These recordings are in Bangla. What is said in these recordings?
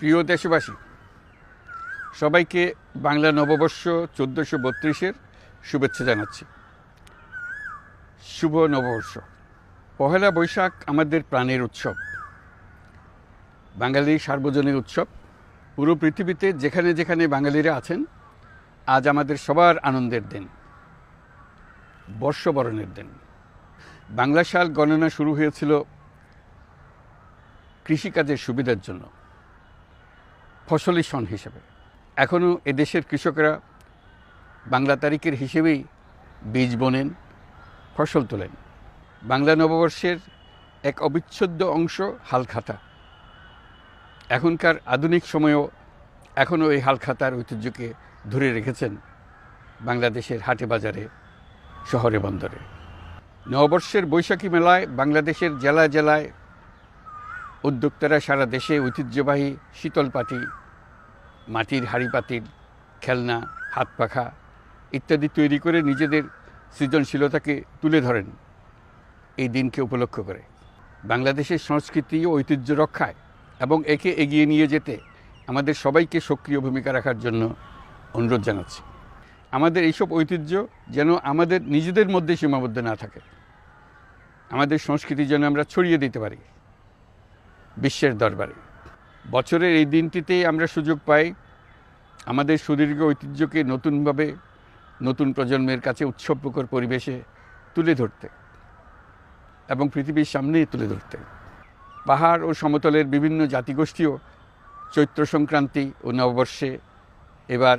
প্রিয় দেশবাসী, সবাইকে বাংলা নববর্ষ 1432-এর শুভেচ্ছা জানাচ্ছি। শুভ নববর্ষ। পহেলা বৈশাখ আমাদের প্রাণের উৎসব, বাঙালির সার্বজনীন উৎসব। পুরো পৃথিবীতে যেখানে যেখানে বাঙালিরা আছেন, আজ আমাদের সবার আনন্দের দিন, বর্ষবরণের দিন। বাংলা সাল গণনা শুরু হয়েছিল কৃষিকাজের সুবিধার জন্য, ফসলি সন হিসেবে। এখনও এদেশের কৃষকরা বাংলা তারিখের হিসেবেই বীজ বোনেন, ফসল তোলেন। বাংলা নববর্ষের এক অবিচ্ছেদ্য অংশ হালখাতা। এখনকার আধুনিক সময়েও এখনও এই হালখাতার ঐতিহ্যকে ধরে রেখেছেন বাংলাদেশের হাটে বাজারে, শহরে বন্দরে। নববর্ষের বৈশাখী মেলায় বাংলাদেশের জেলায় জেলায় উদ্যোক্তারা সারা দেশে ঐতিহ্যবাহী শীতল পাটি, মাটির হাঁড়ি পাতিল, খেলনা, হাত পাখা ইত্যাদি তৈরি করে নিজেদের সৃজনশীলতাকে তুলে ধরেন এই দিনকে উপলক্ষ করে। বাংলাদেশের সংস্কৃতি ও ঐতিহ্য রক্ষায় এবং একে এগিয়ে নিয়ে যেতে আমাদের সবাইকে সক্রিয় ভূমিকা রাখার জন্য অনুরোধ জানাচ্ছি। আমাদের এইসব ঐতিহ্য যেন আমাদের নিজেদের মধ্যে সীমাবদ্ধ না থাকে, আমাদের সংস্কৃতি যেন আমরা ছড়িয়ে দিতে পারি বিশ্বের দরবারে। বছরের এই দিনটিতেই আমরা সুযোগ পাই আমাদের সুদীর্ঘ ঐতিহ্যকে নতুনভাবে নতুন প্রজন্মের কাছে উৎসবমুখর পরিবেশে তুলে ধরতে এবং পৃথিবীর সামনে তুলে ধরতে। পাহাড় ও সমতলের বিভিন্ন জাতিগোষ্ঠীও চৈত্র সংক্রান্তি ও নববর্ষে এবার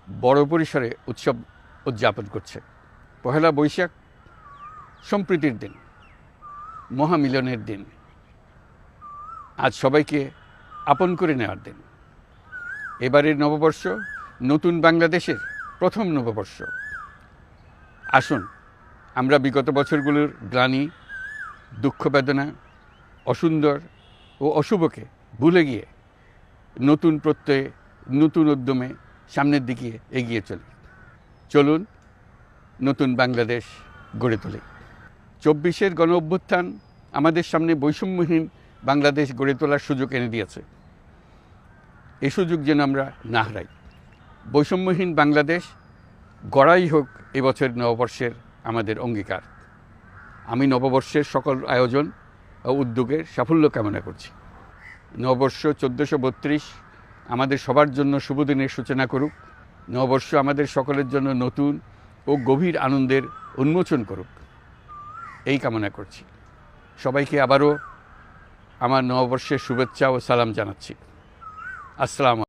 বড় পরিসরে উৎসব উদযাপন করছে। পহেলা বৈশাখ সম্প্রীতির দিন, মহামিলনের দিন, আজ সবাইকে আপন করে নেওয়ার দিন। এবারের নববর্ষ নতুন বাংলাদেশের প্রথম নববর্ষ। আসুন আমরা বিগত বছরগুলোর গ্লানি, দুঃখ, বেদনা, অসুন্দর ও অশুভকে ভুলে গিয়ে নতুন প্রত্যয়ে, নতুন উদ্যমে সামনের দিকে এগিয়ে চলুন নতুন বাংলাদেশ গড়ে তুলি। 24-এর গণ অভ্যুত্থান আমাদের সামনে বৈষম্যহীন বাংলাদেশ গড়ে তোলার সুযোগ এনে দিয়েছে। এই সুযোগ যেন আমরা না হারাই। বৈষম্যহীন বাংলাদেশ গড়াই হোক এবছর নববর্ষের আমাদের অঙ্গীকার। আমি নববর্ষের সকল আয়োজন ও উদ্যোগের সাফল্য কামনা করছি। নববর্ষ 1432 আমাদের সবার জন্য শুভদিনের সূচনা করুক। নববর্ষ আমাদের সকলের জন্য নতুন ও গভীর আনন্দের উন্মোচন করুক, এই কামনা করছি। সবাইকে আবারও আমার নববর্ষের শুভেচ্ছা ও সালাম জানাচ্ছি। আসসালামু